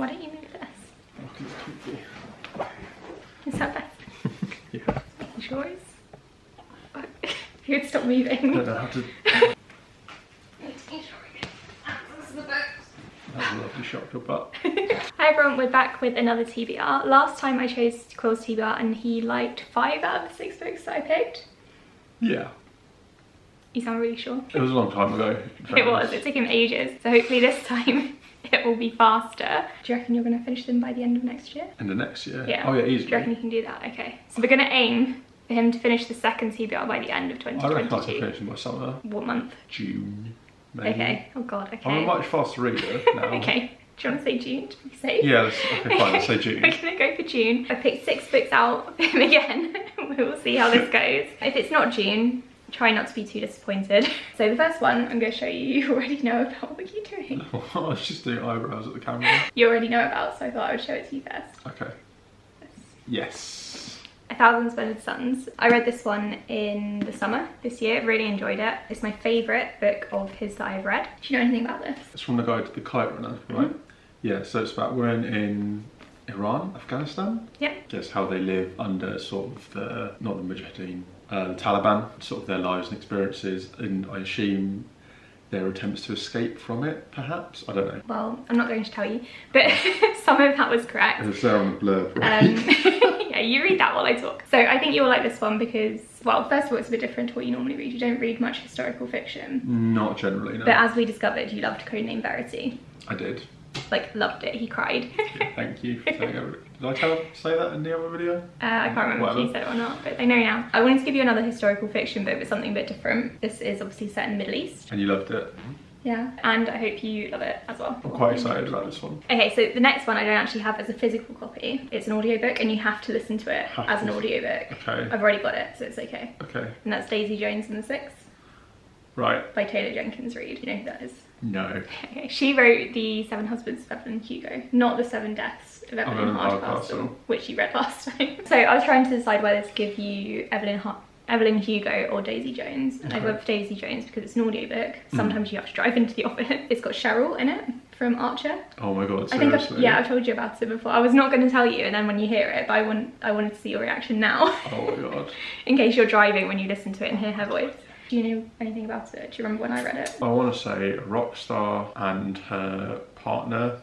Why don't you move this? Oh, it's comfy. Is that better? Yeah. Making sure it's... You would stop moving. I don't know how to... That's a lovely shot of your butt. Hi everyone, we're back with another TBR. Last time I chose Quill's TBR and he liked 5 out of the 6 books that I picked. Yeah. You sound really sure. It was a long time ago. It was, it took him ages. So hopefully this time it will be faster. Do you reckon you're going to finish them by the end of next year? End of next year? Yeah. Oh yeah, easily. Do you reckon you can do that? Okay. So we're going to aim for him to finish the second TBR by the end of 2022. I reckon I can finish them by summer. What month? June, maybe. Okay. Oh god, okay. I'm a much faster reader now. Okay. Do you want to say June to be safe? Yeah, okay, fine, let's say June. We're going to go for June. I picked 6 books out for him again. We will see how this goes. If it's not June, try not to be too disappointed. So the first one I'm going to show you, you already know about. What are you doing? I was just doing eyebrows at the camera. You already know about, so I thought I would show it to you first. Okay. Yes. 1,000 Splendid Suns. I read this one in the summer this year, really enjoyed it. It's my favourite book of his that I've read. Do you know anything about this? It's from the guy to the kite runner, right? Mm-hmm. Yeah, so it's about women in Iran, Afghanistan. Yeah. Guess how they live under sort of the, not the Mujahideen, the Taliban, sort of their lives and experiences, and I assume their attempts to escape from it, perhaps? I don't know. Well, I'm not going to tell you, but some of that was correct. It's there on the blurb, right? Yeah, you read that while I talk. So I think you'll like this one because, well, first of all, it's a bit different to what you normally read. You don't read much historical fiction. Not generally, no. But as we discovered, you loved Codename Verity. I did. Like, loved it. He cried. Yeah, thank you for saying everything. Did I say that in the other video? I can't remember if you said it or not, but they know now. I wanted to give you another historical fiction book, but something a bit different. This is obviously set in the Middle East. And you loved it? Yeah, and I hope you love it as well. I'm quite excited about this one. Okay, so the next one I don't actually have as a physical copy. It's an audiobook and you have to listen to it as an audiobook. Okay. I've already got it, so it's okay. Okay. And that's Daisy Jones and the Six. Right. By Taylor Jenkins Reid. You know who that is? No. Okay. She wrote The 7 Husbands of Evelyn Hugo, not The 7 Deaths of Evelyn Hardcastle, which you read last time. So I was trying to decide whether to give you Evelyn Hugo or Daisy Jones, and I went for Daisy Jones because it's an audiobook. Sometimes you have to drive into the office. It's got Cheryl in it from Archer. Oh my god, seriously? I've told you about it before. I was not going to tell you, and then when you hear it, but I wanted to see your reaction now. Oh my god. In case you're driving when you listen to it and hear her voice. Do you know anything about it? Do you remember when I read it? I want to say a rock star and her partner,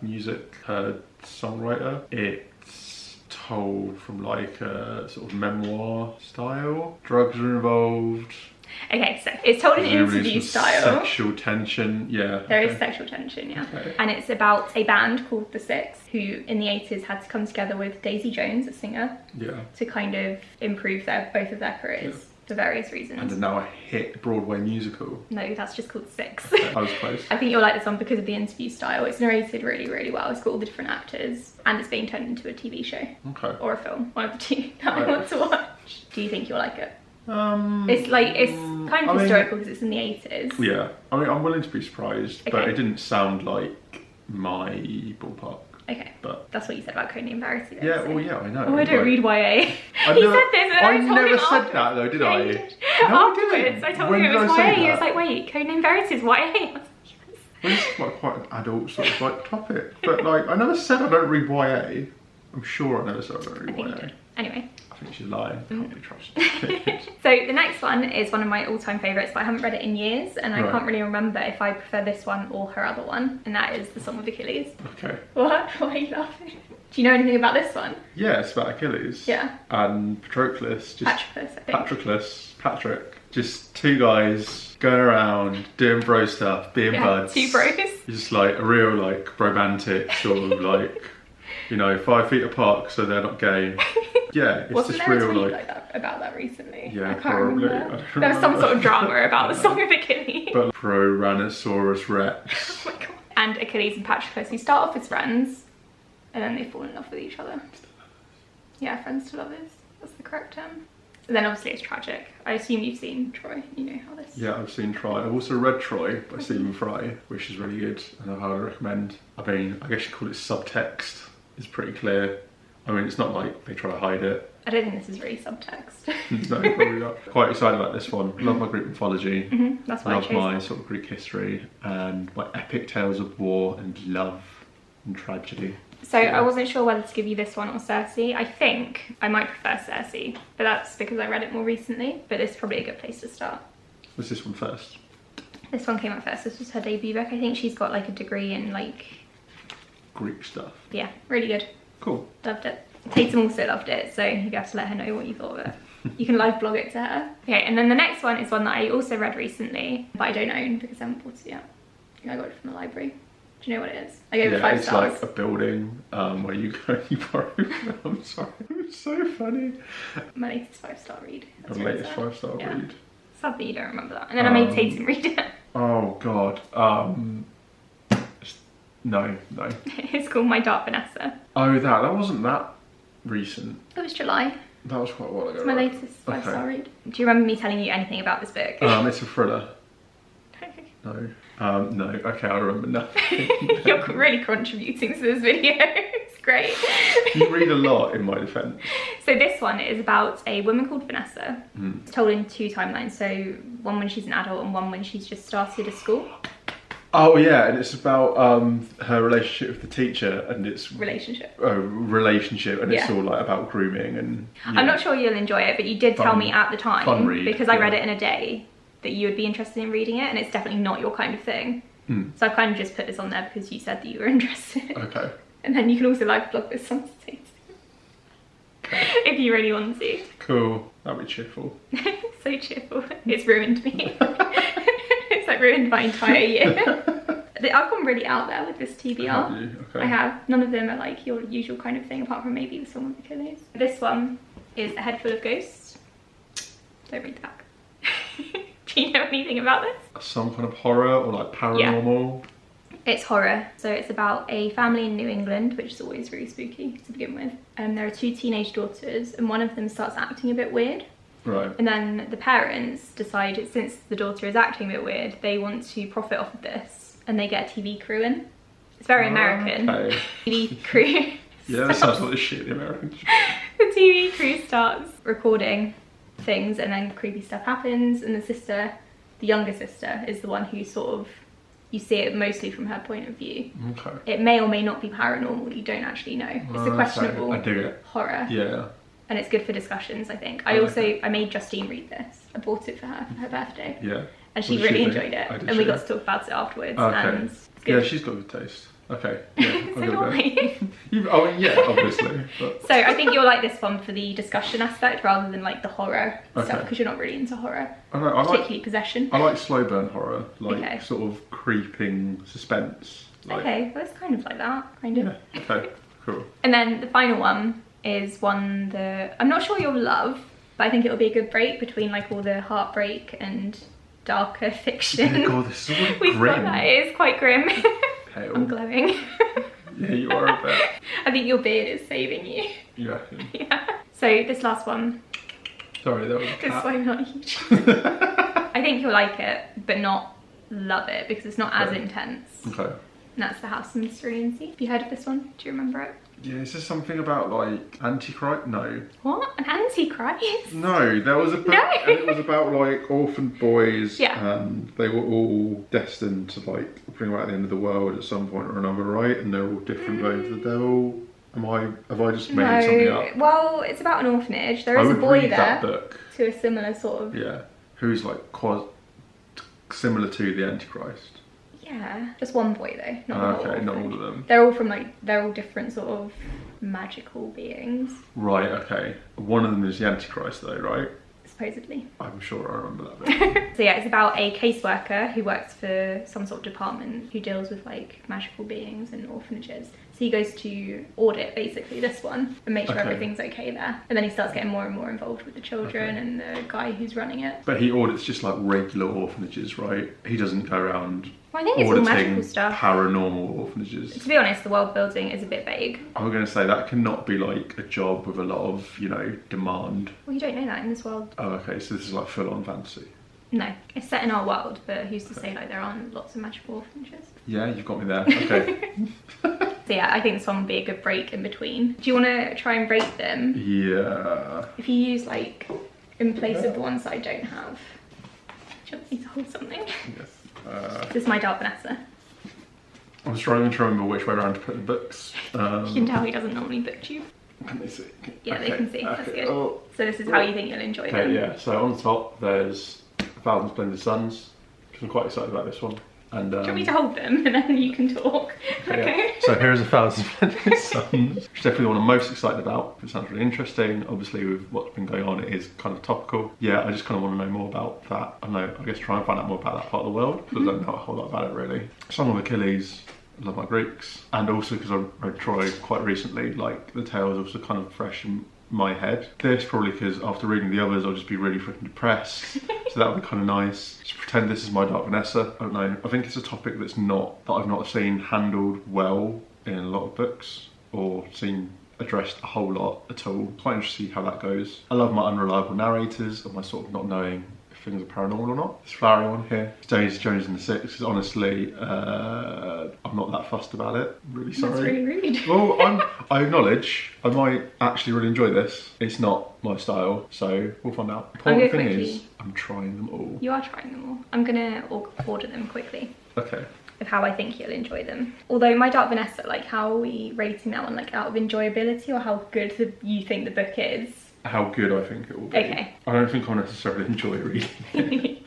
her songwriter. It's told from like a sort of memoir style. Drugs are involved. Okay, so it's told in interview style. Sexual tension, yeah. There is sexual tension, yeah. Okay. And it's about a band called The Six, who in the 80s had to come together with Daisy Jones, a singer, to kind of improve both of their careers for various reasons. And now a hit Broadway musical. No, that's just called Six. I was close. I think you'll like this one because of the interview style. It's narrated really, really well. It's got all the different actors, and it's being turned into a TV show. Okay. Or a film, one of the two that I want to watch. Do you think you'll like it? It's kind of historical because it's in the 80s. Yeah, I mean, I'm willing to be surprised, but it didn't sound like my ballpark. Okay, but that's what you said about Codename Verity though. Yeah, so. well, yeah, I know. Oh, I don't read YA. He said this and I told never him said that though, did I? No, afterwards, I told him it was YA. He was like, wait, Codename Verity is YA. I was like, yes. Well, it's like quite an adult sort of like topic, but like, I never said I don't read YA. I'm sure I never said I don't read YA. You did. Anyway. I think she's lying. Can't be trusted. So the next one is one of my all-time favourites, but I haven't read it in years, and I can't really remember if I prefer this one or her other one, and that is The Song of Achilles. Okay. What? Why are you laughing? Do you know anything about this one? Yeah, it's about Achilles. Yeah. And Patroclus. Patroclus, I think. Patrick. Just 2 guys going around doing bro stuff, being buds. 2 bros. Just like a real like romantic sort of like, you know, 5 feet apart so they're not gay. Yeah, it's Wasn't just there real a tweet like that about that recently? Yeah, I can't probably. remember. There was some sort of drama about the Song of Achilles. But Tyrannosaurus Rex. Oh my god. And Achilles and Patroclus, who start off as friends, and then they fall in love with each other. Yeah, friends to lovers. That's the correct term. And then obviously it's tragic. I assume you've seen Troy. You know how this. Yeah, I've seen Troy. I've also read Troy by Stephen Fry, which is really good, and I highly recommend. I mean, I guess you call it subtext. It's pretty clear. I mean, it's not like they try to hide it. I don't think this is really subtext. No, probably not. Quite excited about this one. Love my Greek mythology. That's why I chose my that. sort of Greek history and my epic tales of war and love and tragedy. So I wasn't sure whether to give you this one or Circe. I think I might prefer Circe, but that's because I read it more recently. But this is probably a good place to start. Was this one first? This one came out first. This was her debut book. I think she's got like a degree in like Greek stuff. Yeah, really good. Cool. Loved it. Tatum also loved it, so you have to let her know what you thought of it. You can live blog it to her. Okay, and then the next one is one that I also read recently, but I don't own because I haven't bought it yet. I think I got it from the library. Do you know what it is? I gave it 5 stars. It's like a building where you go and you borrow I'm sorry. It's so funny. My latest 5-star read. Your latest 5-star read. Sad that you don't remember that. And then I made Tatum read it. Oh god. No. It's called My Dark Vanessa. Oh, that wasn't that recent. It was July. That was quite a while ago. It's my latest 5-star read. Do you remember me telling you anything about this book? It's a thriller. No. No. Okay, I remember nothing. You're really contributing to this video. It's great. You read a lot in my defence. So this one is about a woman called Vanessa. It's told in 2 timelines. So one when she's an adult and one when she's just started at school. Oh yeah, and it's about her relationship with the teacher, and it's relationship, and it's all like about grooming and. I'm not sure you'll enjoy it, but you did tell me at the time because I read it in a day that you would be interested in reading it, and it's definitely not your kind of thing. So I've kind of just put this on there because you said that you were interested. Okay. And then you can also live blog this on Tatum if you really want to. Cool. That'd be cheerful. So cheerful. It's ruined me. It's like ruined my entire year. I've gone really out there with this TBR. Have you? Okay. I have. None of them are like your usual kind of thing, apart from maybe the song of Achilles. This one is A Head Full of Ghosts. Don't read the back. Do you know anything about this? Some kind of horror or like paranormal? Yeah. It's horror. So it's about a family in New England, which is always really spooky to begin with. There are 2 teenage daughters, and one of them starts acting a bit weird. Right. And then the parents decide, since the daughter is acting a bit weird, they want to profit off of this, and they get a TV crew in. It's very American. Okay. TV crew. Yeah, that sounds like the shit the Americans. The TV crew starts recording things, and then creepy stuff happens, and the younger sister, is the one who sort of, you see it mostly from her point of view. Okay. It may or may not be paranormal, you don't actually know. It's a questionable horror. Yeah. And it's good for discussions, I think. I made Justine read this. I bought it for her birthday. Yeah. And she really enjoyed it. And we got to talk about it afterwards. Okay. And it's good. Yeah, she's got good taste. Okay. Yeah, So do I. Yeah, obviously. But. So I think you'll like this one for the discussion aspect rather than like the horror stuff, because you're not really into horror. Particularly possession. I like slow burn horror, like sort of creeping suspense. Like. Okay, well it's kind of like that, kind of. Yeah, okay, cool. And then the final one is one that I'm not sure you'll love, but I think it'll be a good break between like all the heartbreak and darker fiction. Oh god, this is really grim. It is quite grim. Pale. I'm glowing. Yeah, you are a bit. I think your beard is saving you. You reckon? Yeah. So this last one. Sorry, that was a cat. This one not huge. I think you'll like it, but not love it because it's not as intense. Okay. And that's The House in the Cerulean Sea. Have you heard of this one? Do you remember it? Yeah, is this something about like Antichrist? No. What? An Antichrist? No, there was a book and it was about like orphan boys and they were all destined to like bring about the end of the world at some point or another, right? And they're all different ways of the devil. Have I just made something up? Well, it's about an orphanage. There is a boy there that book. To a similar sort of... Yeah, who's like similar to the Antichrist. Yeah, just one boy though, not the whole not all of them. They're all different sort of magical beings. Right, okay. One of them is the Antichrist though, right? Supposedly. I'm sure I remember that bit. So yeah, it's about a caseworker who works for some sort of department who deals with like magical beings and orphanages. So he goes to audit basically this one and make sure everything's okay there. And then he starts getting more and more involved with the children and the guy who's running it. But he audits just like regular orphanages, right? He doesn't go around I think it's all magical stuff. Paranormal orphanages. To be honest, the world building is a bit vague. I'm going to say that cannot be like a job with a lot of, demand. Well, you don't know that in this world. Oh, okay, so this is like full-on fantasy. No, it's set in our world, but who's to say like there aren't lots of magical orphanages? Yeah, you've got me there. Okay. So yeah, I think this one would be a good break in between. Do you want to try and rate them? Yeah. If you use like in place of the ones that I don't have. Do you want me to hold something? Yes. This is My Dark Vanessa. I'm struggling to remember which way around to put the books. You can tell he doesn't normally booktube. Can they see? Yeah, okay. they can see. That's good. Oh. So this is how you think you'll enjoy them. Yeah. So on the top, there's 1,000 Splendid Suns, because I'm quite excited about this one. And, do you want me to hold them and then you can talk? Okay. Yeah. So here's 1,000 Splendid Suns, which is definitely the one I'm most excited about. It sounds really interesting. Obviously, with what's been going on, it is kind of topical. Yeah, I just kind of want to know more about that. I don't know, I guess try and find out more about that part of the world, because I don't know a whole lot about it really. Song of Achilles. I love my Greeks, and also because I read Troy quite recently, like the tale is also kind of fresh in my head. This probably because after reading the others I'll just be really freaking depressed, so that would be kind of nice. Just pretend this is my Dark Vanessa. I don't know, I think it's a topic that I've not seen handled well in a lot of books, or seen addressed a whole lot at all. Quite interested to see how that goes. I love my unreliable narrators and my sort of not knowing things are paranormal or not. This flowery one here, Daisy Jones in the Six, because honestly, I'm not that fussed about it. Really sorry. That's really rude. Well, I acknowledge I might actually really enjoy this. It's not my style, so we'll find out. The important thing is, I'm trying them all. You are trying them all. I'm gonna order them quickly. Okay. Of how I think you'll enjoy them. Although my Dark Vanessa, like, how are we rating that one? Like, out of enjoyability, or how good you think the book is? How good I think it will be. Okay. I don't think I'll necessarily enjoy reading it.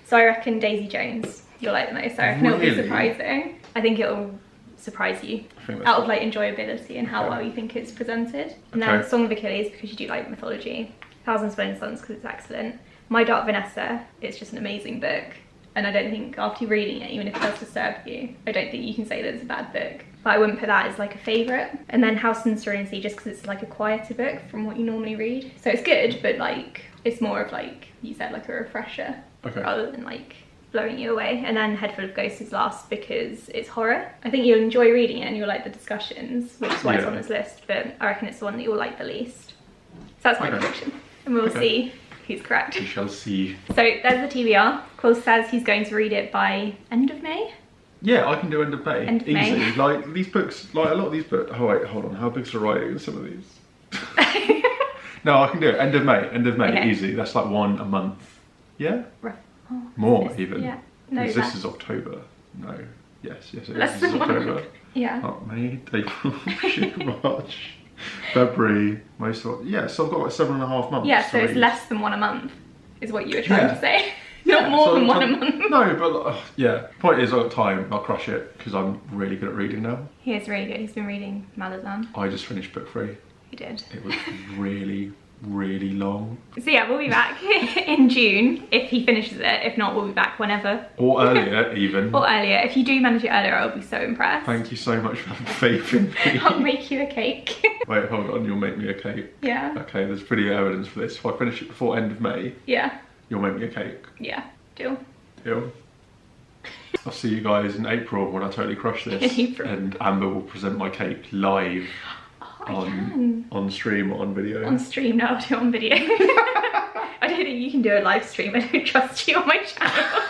So I reckon Daisy Jones you'll like the most. I reckon it'll be surprising. I think it'll surprise you out of like enjoyability and how well you think it's presented. And then Song of Achilles, because you do like mythology. 1,000 Splendid Suns, because it's excellent. My Dark Vanessa, it's just an amazing book. And I don't think after reading it, even if it does disturb you, I don't think you can say that it's a bad book. But I wouldn't put that as like a favourite. And then House and Cerulean, just because it's like a quieter book from what you normally read. So it's good, but like it's more of like you said, like a refresher rather than like blowing you away. And then Head Full of Ghosts is last because it's horror. I think you'll enjoy reading it and you'll like the discussions, which is why it's on this list. But I reckon it's the one that you'll like the least. So that's my prediction, and we'll see who's correct. We shall see. So there's the TBR. Quill says he's going to read it by end of May. Yeah, I can do end of May. End of Easy. May. Like these books, like a lot of these books. Oh wait, hold on. How big's the writing in some of these? No, I can do it. End of May. End of May. Okay. Easy. That's like one a month. Yeah. Rough. Oh, more even. Yeah. No. This is October. No. Yes. Yes. Less this than is October. Yeah. Oh, May, April, March, February. Most of yeah. So I've got like 7.5 months. Yeah. So it's less than one a month, is what you were trying to say. Not more than one a month. No, but yeah. Point is, I've got time. I'll crush it because I'm really good at reading now. He is really good. He's been reading Malazan. I just finished book 3. He did. It was really, really long. So yeah, we'll be back in June if he finishes it. If not, we'll be back whenever. Or earlier, even. Or earlier. If you do manage it earlier, I'll be so impressed. Thank you so much for having faith in me. I'll make you a cake. Wait, hold on. You'll make me a cake. Yeah. Okay, there's pretty evidence for this. If I finish it before end of May, yeah, you'll make me a cake. Yeah. Deal. Deal. I'll see you guys in April when I totally crush this. And Amber will present my cake live on stream or on video. On stream, no, I'll do it on video. I don't think you can do a live stream. I don't trust you on my channel.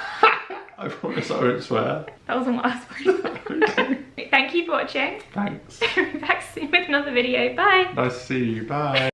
I promise I won't swear. That wasn't what I was worried about. Thank you for watching. Thanks. Back soon with another video. Bye. Nice to see you. Bye.